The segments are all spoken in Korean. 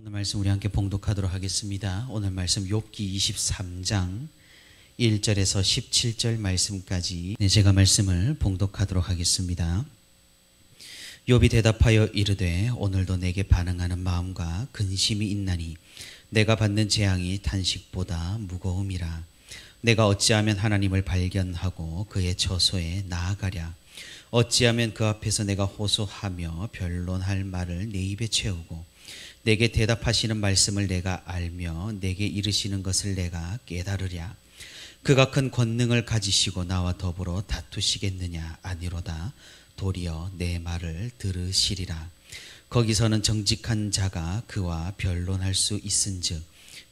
오늘 말씀 우리 함께 봉독하도록 하겠습니다. 오늘 말씀 욥기 23장 1절에서 17절 말씀까지 제가 말씀을 봉독하도록 하겠습니다. 욥이 대답하여 이르되 오늘도 내게 반응하는 마음과 근심이 있나니 내가 받는 재앙이 탄식보다 무거움이라. 내가 어찌하면 하나님을 발견하고 그의 처소에 나아가랴. 어찌하면 그 앞에서 내가 호소하며 변론할 말을 내 입에 채우고 내게 대답하시는 말씀을 내가 알며 내게 이르시는 것을 내가 깨달으랴. 그가 큰 권능을 가지시고 나와 더불어 다투시겠느냐? 아니로다. 도리어 내 말을 들으시리라. 거기서는 정직한 자가 그와 변론할 수 있은즉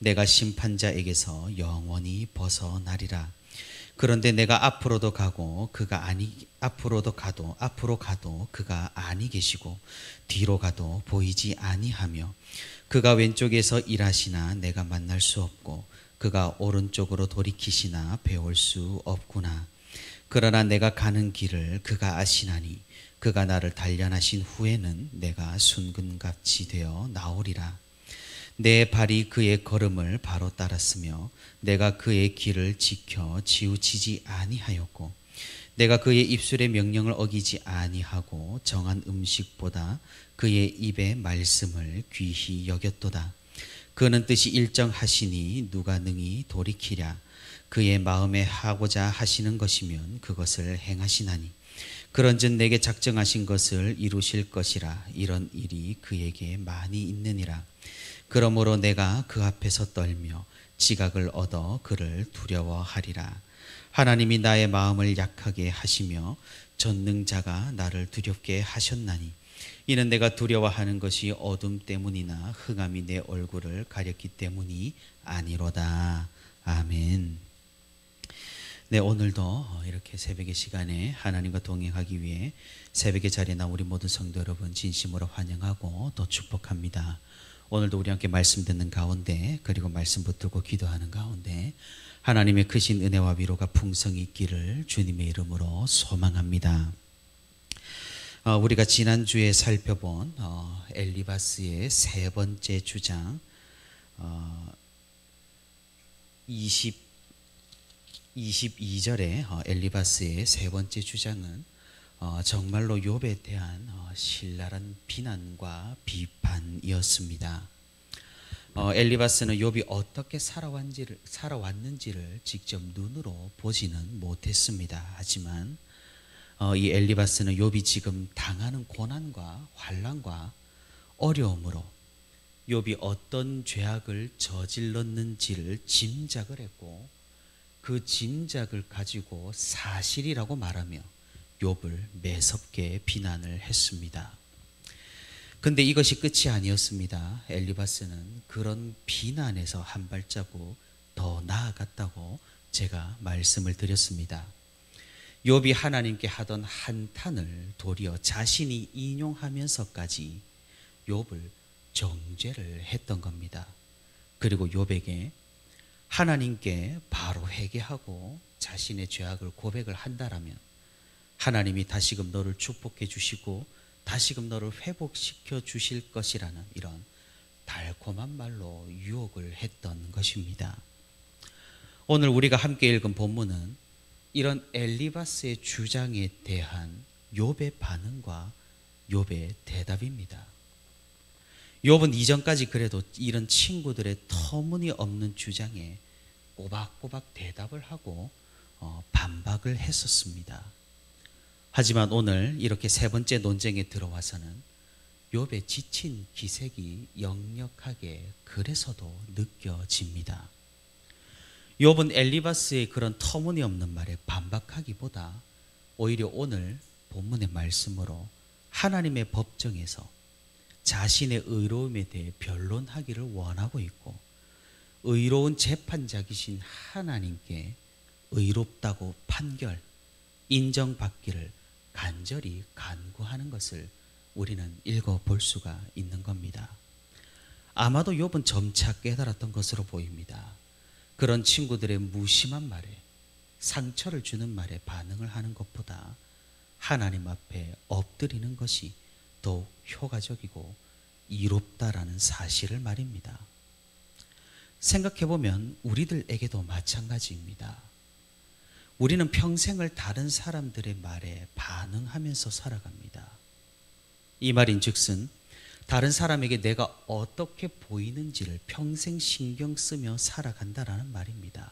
내가 심판자에게서 영원히 벗어나리라. 그런데 내가 앞으로 가도 그가 아니 계시고 뒤로 가도 보이지 아니하며 그가 왼쪽에서 일하시나 내가 만날 수 없고 그가 오른쪽으로 돌이키시나 배울 수 없구나. 그러나 내가 가는 길을 그가 아시나니 그가 나를 단련하신 후에는 내가 순금같이 되어 나오리라. 내 발이 그의 걸음을 바로 따랐으며 내가 그의 길을 지켜 치우치지 아니하였고 내가 그의 입술의 명령을 어기지 아니하고 정한 음식보다 그의 입의 말씀을 귀히 여겼도다. 그는 뜻이 일정하시니 누가 능히 돌이키랴. 그의 마음에 하고자 하시는 것이면 그것을 행하시나니 그런즉 내게 작정하신 것을 이루실 것이라. 이런 일이 그에게 많이 있느니라. 그러므로 내가 그 앞에서 떨며 지각을 얻어 그를 두려워하리라. 하나님이 나의 마음을 약하게 하시며 전능자가 나를 두렵게 하셨나니 이는 내가 두려워하는 것이 어둠 때문이나 흑암이 내 얼굴을 가렸기 때문이 아니로다. 아멘. 네, 오늘도 이렇게 새벽의 시간에 하나님과 동행하기 위해 새벽의 자리에 나온 우리 모든 성도 여러분 진심으로 환영하고 또 축복합니다. 오늘도 우리 함께 말씀 듣는 가운데 그리고 말씀 붙들고 기도하는 가운데 하나님의 크신 은혜와 위로가 풍성히 있기를 주님의 이름으로 소망합니다. 우리가 지난주에 살펴본 엘리바스의 세 번째 주장 22절에 엘리바스의 세 번째 주장은 정말로 욥에 대한 신랄한 비난과 비판이었습니다. 엘리바스는 욥이 어떻게 살아왔는지를 직접 눈으로 보지는 못했습니다. 하지만 이 엘리바스는 욥이 지금 당하는 고난과 환난과 어려움으로 욥이 어떤 죄악을 저질렀는지를 짐작을 했고 그 짐작을 가지고 사실이라고 말하며 욥을 매섭게 비난을 했습니다. 근데 이것이 끝이 아니었습니다. 엘리바스는 그런 비난에서 한 발자국 더 나아갔다고 제가 말씀을 드렸습니다. 욥이 하나님께 하던 한탄을 도리어 자신이 인용하면서까지 욥을 정죄를 했던 겁니다. 그리고 욥에게 하나님께 바로 회개하고 자신의 죄악을 고백을 한다라면 하나님이 다시금 너를 축복해 주시고 다시금 너를 회복시켜 주실 것이라는 이런 달콤한 말로 유혹을 했던 것입니다. 오늘 우리가 함께 읽은 본문은 이런 엘리바스의 주장에 대한 욥의 반응과 욥의 대답입니다. 욥은 이전까지 그래도 이런 친구들의 터무니없는 주장에 꼬박꼬박 대답을 하고 반박을 했었습니다. 하지만 오늘 이렇게 세 번째 논쟁에 들어와서는 욥의 지친 기색이 역력하게 그래서도 느껴집니다. 욥은 엘리바스의 그런 터무니없는 말에 반박하기보다 오히려 오늘 본문의 말씀으로 하나님의 법정에서 자신의 의로움에 대해 변론하기를 원하고 있고 의로운 재판자이신 하나님께 의롭다고 인정받기를 간절히 간구하는 것을 우리는 읽어볼 수가 있는 겁니다. 아마도 욥은 점차 깨달았던 것으로 보입니다. 그런 친구들의 무심한 말에 상처를 주는 말에 반응을 하는 것보다 하나님 앞에 엎드리는 것이 더욱 효과적이고 이롭다라는 사실을 말입니다. 생각해보면 우리들에게도 마찬가지입니다. 우리는 평생을 다른 사람들의 말에 반응하면서 살아갑니다. 이 말인 즉슨 다른 사람에게 내가 어떻게 보이는지를 평생 신경 쓰며 살아간다라는 말입니다.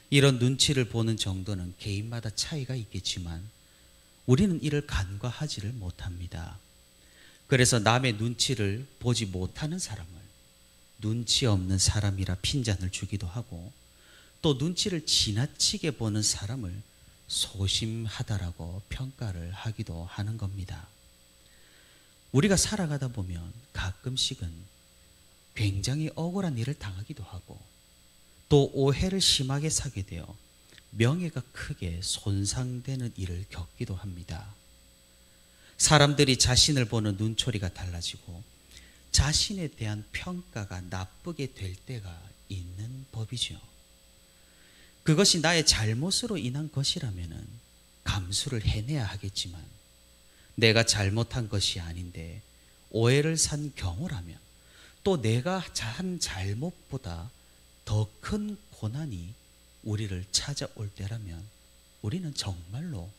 이런 눈치를 보는 정도는 개인마다 차이가 있겠지만 우리는 이를 간과하지를 못합니다. 그래서 남의 눈치를 보지 못하는 사람을 눈치 없는 사람이라 핀잔을 주기도 하고, 또 눈치를 지나치게 보는 사람을 소심하다라고 평가를 하기도 하는 겁니다. 우리가 살아가다 보면 가끔씩은 굉장히 억울한 일을 당하기도 하고, 또 오해를 심하게 사게 되어 명예가 크게 손상되는 일을 겪기도 합니다. 사람들이 자신을 보는 눈초리가 달라지고 자신에 대한 평가가 나쁘게 될 때가 있는 법이죠. 그것이 나의 잘못으로 인한 것이라면 감수를 해내야 하겠지만, 내가 잘못한 것이 아닌데 오해를 산 경우라면, 또 내가 한 잘못보다 더 큰 고난이 우리를 찾아올 때라면 우리는 정말로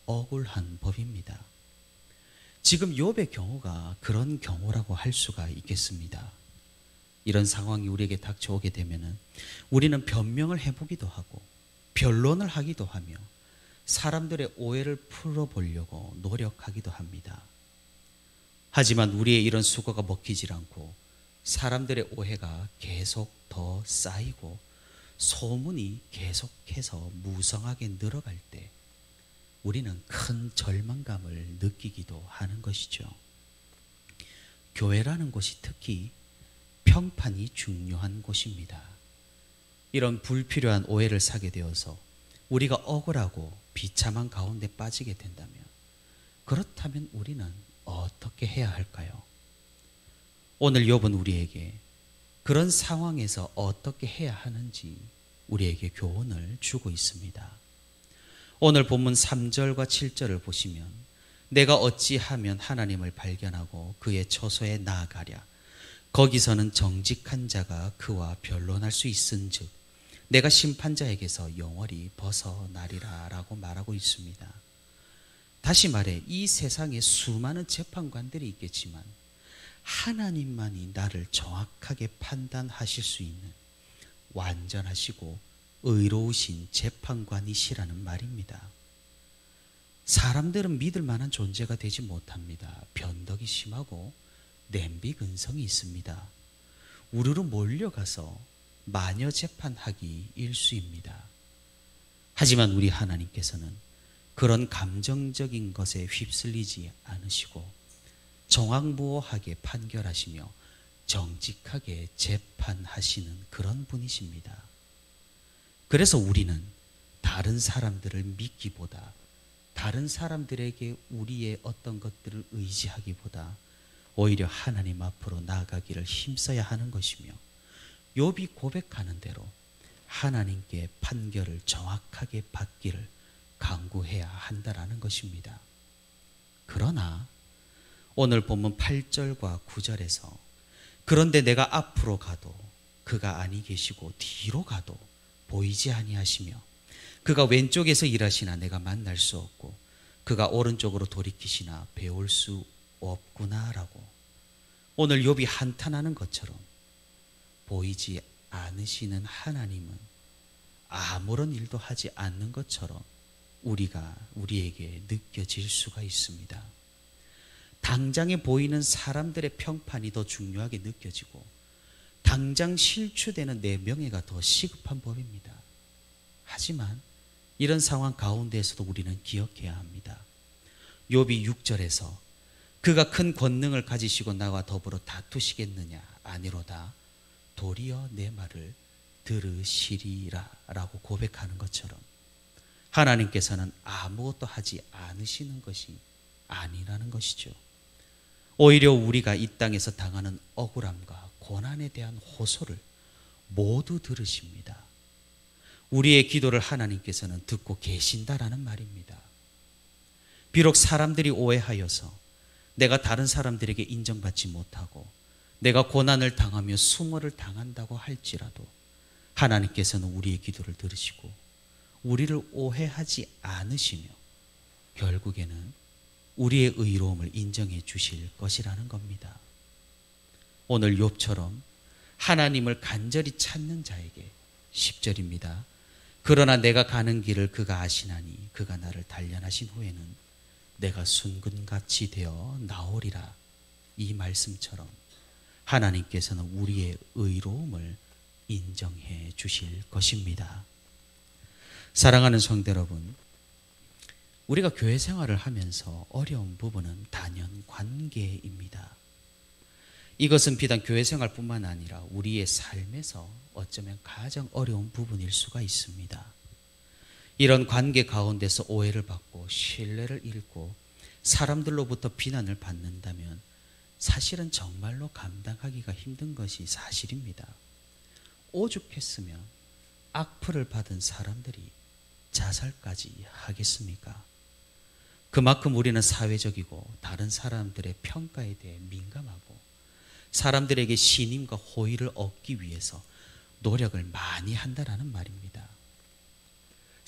억울한 법입니다. 지금 욥의 경우가 그런 경우라고 할 수가 있겠습니다. 이런 상황이 우리에게 닥쳐오게 되면 우리는 변명을 해보기도 하고 변론을 하기도 하며 사람들의 오해를 풀어보려고 노력하기도 합니다. 하지만 우리의 이런 수고가 먹히질 않고 사람들의 오해가 계속 더 쌓이고 소문이 계속해서 무성하게 늘어갈 때 우리는 큰 절망감을 느끼기도 하는 것이죠. 교회라는 곳이 특히 평판이 중요한 곳입니다. 이런 불필요한 오해를 사게 되어서 우리가 억울하고 비참한 가운데 빠지게 된다면, 그렇다면 우리는 어떻게 해야 할까요? 오늘 욥은 우리에게 그런 상황에서 어떻게 해야 하는지 우리에게 교훈을 주고 있습니다. 오늘 본문 3절과 7절을 보시면, 내가 어찌하면 하나님을 발견하고 그의 처소에 나아가랴. 거기서는 정직한 자가 그와 변론할 수 있은즉 내가 심판자에게서 영원히 벗어나리라 라고 말하고 있습니다. 다시 말해, 이 세상에 수많은 재판관들이 있겠지만 하나님만이 나를 정확하게 판단하실 수 있는 완전하시고 의로우신 재판관이시라는 말입니다. 사람들은 믿을 만한 존재가 되지 못합니다. 변덕이 심하고 냄비 근성이 있습니다. 우르르 몰려가서 마녀 재판하기 일쑤입니다. 하지만 우리 하나님께서는 그런 감정적인 것에 휩쓸리지 않으시고 정확무오하게 판결하시며 정직하게 재판하시는 그런 분이십니다. 그래서 우리는 다른 사람들을 믿기보다, 다른 사람들에게 우리의 어떤 것들을 의지하기보다 오히려 하나님 앞으로 나아가기를 힘써야 하는 것이며, 욥이 고백하는 대로 하나님께 판결을 정확하게 받기를 간구해야 한다라는 것입니다. 그러나 오늘 본문 8절과 9절에서 그런데 내가 앞으로 가도 그가 아니 계시고 뒤로 가도 보이지 아니하시며 그가 왼쪽에서 일하시나 내가 만날 수 없고 그가 오른쪽으로 돌이키시나 배울 수 없구나라고, 오늘 욥이 한탄하는 것처럼 보이지 않으시는 하나님은 아무런 일도 하지 않는 것처럼 우리에게 느껴질 수가 있습니다. 당장에 보이는 사람들의 평판이 더 중요하게 느껴지고 당장 실추되는 내 명예가 더 시급한 법입니다. 하지만 이런 상황 가운데에서도 우리는 기억해야 합니다. 욥이 6절에서 그가 큰 권능을 가지시고 나와 더불어 다투시겠느냐, 아니로다. 도리어 내 말을 들으시리라 라고 고백하는 것처럼 하나님께서는 아무것도 하지 않으시는 것이 아니라는 것이죠. 오히려 우리가 이 땅에서 당하는 억울함과 고난에 대한 호소를 모두 들으십니다. 우리의 기도를 하나님께서는 듣고 계신다라는 말입니다. 비록 사람들이 오해하여서 내가 다른 사람들에게 인정받지 못하고 내가 고난을 당하며 수모를 당한다고 할지라도 하나님께서는 우리의 기도를 들으시고 우리를 오해하지 않으시며 결국에는 우리의 의로움을 인정해 주실 것이라는 겁니다. 오늘 욥처럼 하나님을 간절히 찾는 자에게 10절입니다. 그러나 내가 가는 길을 그가 아시나니 그가 나를 단련하신 후에는 내가 순금같이 되어 나오리라. 이 말씀처럼 하나님께서는 우리의 의로움을 인정해 주실 것입니다. 사랑하는 성도 여러분, 우리가 교회 생활을 하면서 어려운 부분은 단연 관계입니다. 이것은 비단 교회 생활뿐만 아니라 우리의 삶에서 어쩌면 가장 어려운 부분일 수가 있습니다. 이런 관계 가운데서 오해를 받고 신뢰를 잃고 사람들로부터 비난을 받는다면 사실은 정말로 감당하기가 힘든 것이 사실입니다. 오죽했으면 악플을 받은 사람들이 자살까지 하겠습니까? 그만큼 우리는 사회적이고 다른 사람들의 평가에 대해 민감하고 사람들에게 신임과 호의를 얻기 위해서 노력을 많이 한다라는 말입니다.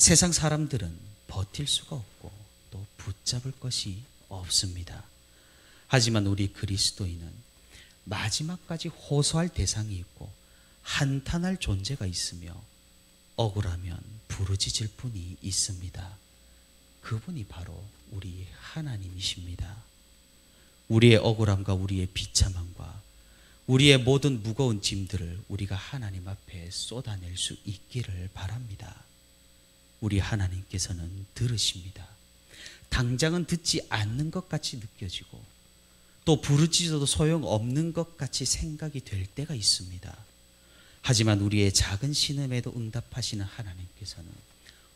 세상 사람들은 버틸 수가 없고 또 붙잡을 것이 없습니다. 하지만 우리 그리스도인은 마지막까지 호소할 대상이 있고 한탄할 존재가 있으며 억울하면 부르짖을 분이 있습니다. 그분이 바로 우리 하나님이십니다. 우리의 억울함과 우리의 비참함과 우리의 모든 무거운 짐들을 우리가 하나님 앞에 쏟아낼 수 있기를 바랍니다. 우리 하나님께서는 들으십니다. 당장은 듣지 않는 것 같이 느껴지고 또 부르짖어도 소용없는 것 같이 생각이 될 때가 있습니다. 하지만 우리의 작은 신음에도 응답하시는 하나님께서는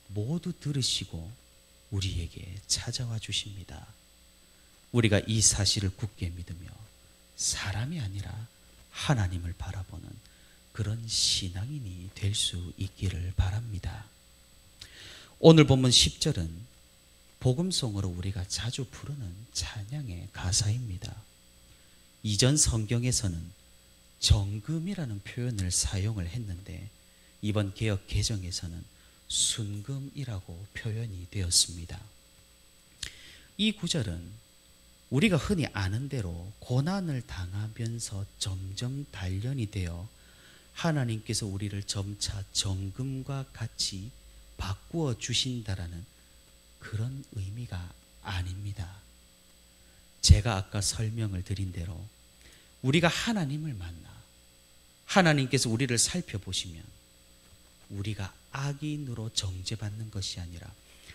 모두 들으시고 우리에게 찾아와 주십니다. 우리가 이 사실을 굳게 믿으며 사람이 아니라 하나님을 바라보는 그런 신앙인이 될 수 있기를 바랍니다. 오늘 본문 10절은 복음송으로 우리가 자주 부르는 찬양의 가사입니다. 이전 성경에서는 정금이라는 표현을 사용을 했는데 이번 개역 개정에서는 순금이라고 표현이 되었습니다. 이 구절은 우리가 흔히 아는 대로 고난을 당하면서 점점 단련이 되어 하나님께서 우리를 점차 정금과 같이 바꾸어 주신다라는 그런 의미가 아닙니다. 제가 아까 설명을 드린 대로 우리가 하나님을 만나 하나님께서 우리를 살펴보시면 우리가 악인으로 정죄받는 것이 아니라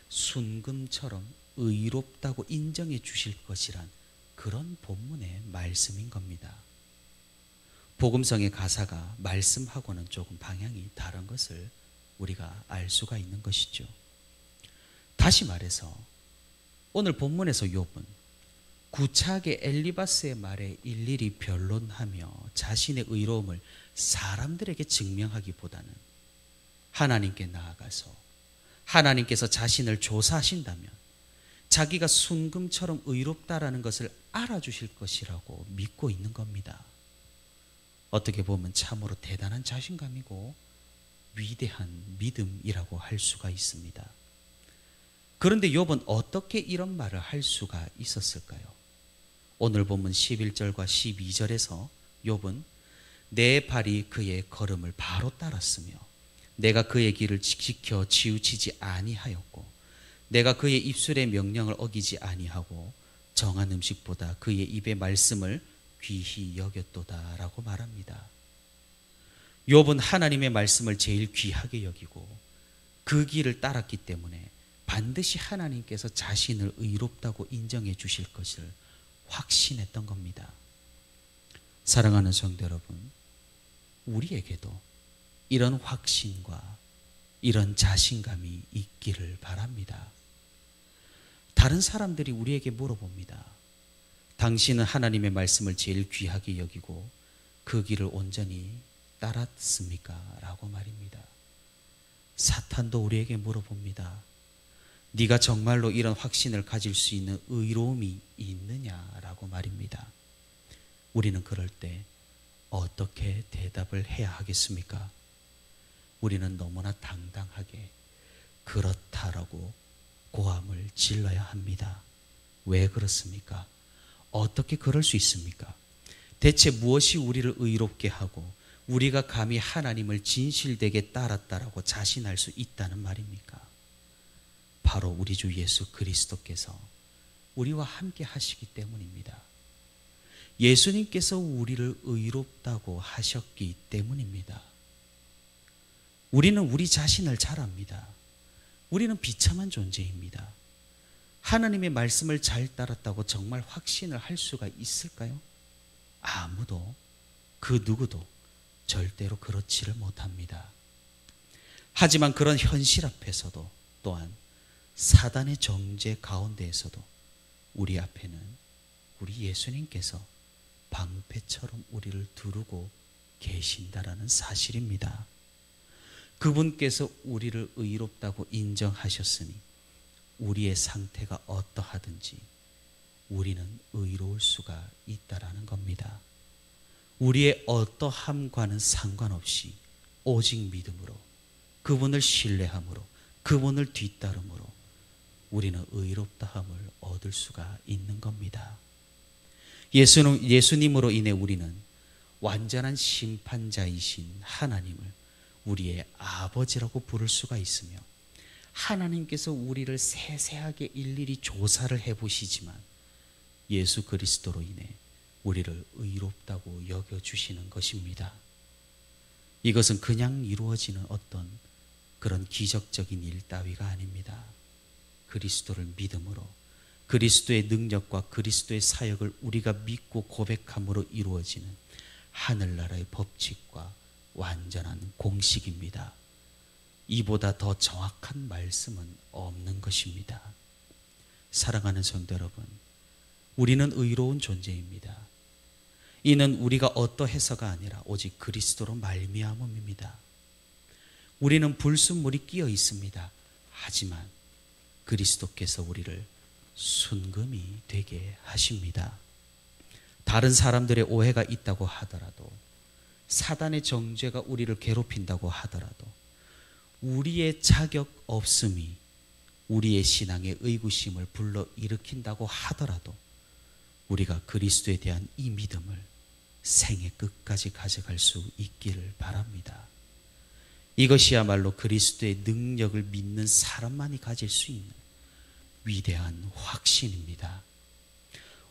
순금처럼 의롭다고 인정해 주실 것이란 그런 본문의 말씀인 겁니다. 복음성의 가사가 말씀하고는 조금 방향이 다른 것을 우리가 알 수가 있는 것이죠. 다시 말해서 오늘 본문에서 욥은 구차하게 엘리바스의 말에 일일이 변론하며 자신의 의로움을 사람들에게 증명하기보다는 하나님께 나아가서 하나님께서 자신을 조사하신다면 자기가 순금처럼 의롭다라는 것을 알아주실 것이라고 믿고 있는 겁니다. 어떻게 보면 참으로 대단한 자신감이고 위대한 믿음이라고 할 수가 있습니다. 그런데 욥은 어떻게 이런 말을 할 수가 있었을까요? 오늘 본문 11절과 12절에서 욥은 내 발이 그의 걸음을 바로 따랐으며 내가 그의 길을 지켜 치우치지 아니하였고 내가 그의 입술의 명령을 어기지 아니하고 정한 음식보다 그의 입의 말씀을 귀히 여겼도다 라고 말합니다. 욥은 하나님의 말씀을 제일 귀하게 여기고 그 길을 따랐기 때문에 반드시 하나님께서 자신을 의롭다고 인정해 주실 것을 확신했던 겁니다. 사랑하는 성도 여러분, 우리에게도 이런 확신과 이런 자신감이 있기를 바랍니다. 다른 사람들이 우리에게 물어봅니다. 당신은 하나님의 말씀을 제일 귀하게 여기고 그 길을 온전히 따랐습니까? 라고 말입니다. 사탄도 우리에게 물어봅니다. 네가 정말로 이런 확신을 가질 수 있는 의로움이 있느냐라고 말입니다. 우리는 그럴 때 어떻게 대답을 해야 하겠습니까? 우리는 너무나 당당하게 그렇다라고 고함을 질러야 합니다. 왜 그렇습니까? 어떻게 그럴 수 있습니까? 대체 무엇이 우리를 의롭게 하고 우리가 감히 하나님을 진실되게 따랐다라고 자신할 수 있다는 말입니까? 바로 우리 주 예수 그리스도께서 우리와 함께 하시기 때문입니다. 예수님께서 우리를 의롭다고 하셨기 때문입니다. 우리는 우리 자신을 잘 압니다. 우리는 비참한 존재입니다. 하나님의 말씀을 잘 따랐다고 정말 확신을 할 수가 있을까요? 아무도, 그 누구도 절대로 그렇지를 못합니다. 하지만 그런 현실 앞에서도 또한 사단의 정죄 가운데에서도 우리 앞에는 우리 예수님께서 방패처럼 우리를 두르고 계신다라는 사실입니다. 그분께서 우리를 의롭다고 인정하셨으니 우리의 상태가 어떠하든지 우리는 의로울 수가 있다라는 겁니다. 우리의 어떠함과는 상관없이 오직 믿음으로, 그분을 신뢰함으로, 그분을 뒤따름으로 우리는 의롭다함을 얻을 수가 있는 겁니다. 예수님으로 인해 우리는 완전한 심판자이신 하나님을 우리의 아버지라고 부를 수가 있으며, 하나님께서 우리를 세세하게 일일이 조사를 해보시지만 예수 그리스도로 인해 우리를 의롭다고 여겨주시는 것입니다. 이것은 그냥 이루어지는 어떤 그런 기적적인 일 따위가 아닙니다. 그리스도를 믿음으로, 그리스도의 능력과 그리스도의 사역을 우리가 믿고 고백함으로 이루어지는 하늘나라의 법칙과 완전한 공식입니다. 이보다 더 정확한 말씀은 없는 것입니다. 사랑하는 성도 여러분, 우리는 의로운 존재입니다. 이는 우리가 어떠해서가 아니라 오직 그리스도로 말미암음입니다. 우리는 불순물이 끼어 있습니다. 하지만 그리스도께서 우리를 순금이 되게 하십니다. 다른 사람들의 오해가 있다고 하더라도, 사단의 정죄가 우리를 괴롭힌다고 하더라도, 우리의 자격 없음이 우리의 신앙의 의구심을 불러일으킨다고 하더라도 우리가 그리스도에 대한 이 믿음을 생애 끝까지 가져갈 수 있기를 바랍니다. 이것이야말로 그리스도의 능력을 믿는 사람만이 가질 수 있는 위대한 확신입니다.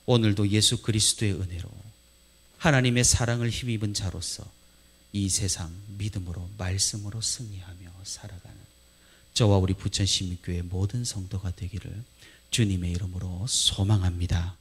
오늘도 예수 그리스도의 은혜로 하나님의 사랑을 힘입은 자로서 이 세상 믿음으로 말씀으로 승리하며 살아가는 저와 우리 부천시민교회 모든 성도가 되기를 주님의 이름으로 소망합니다.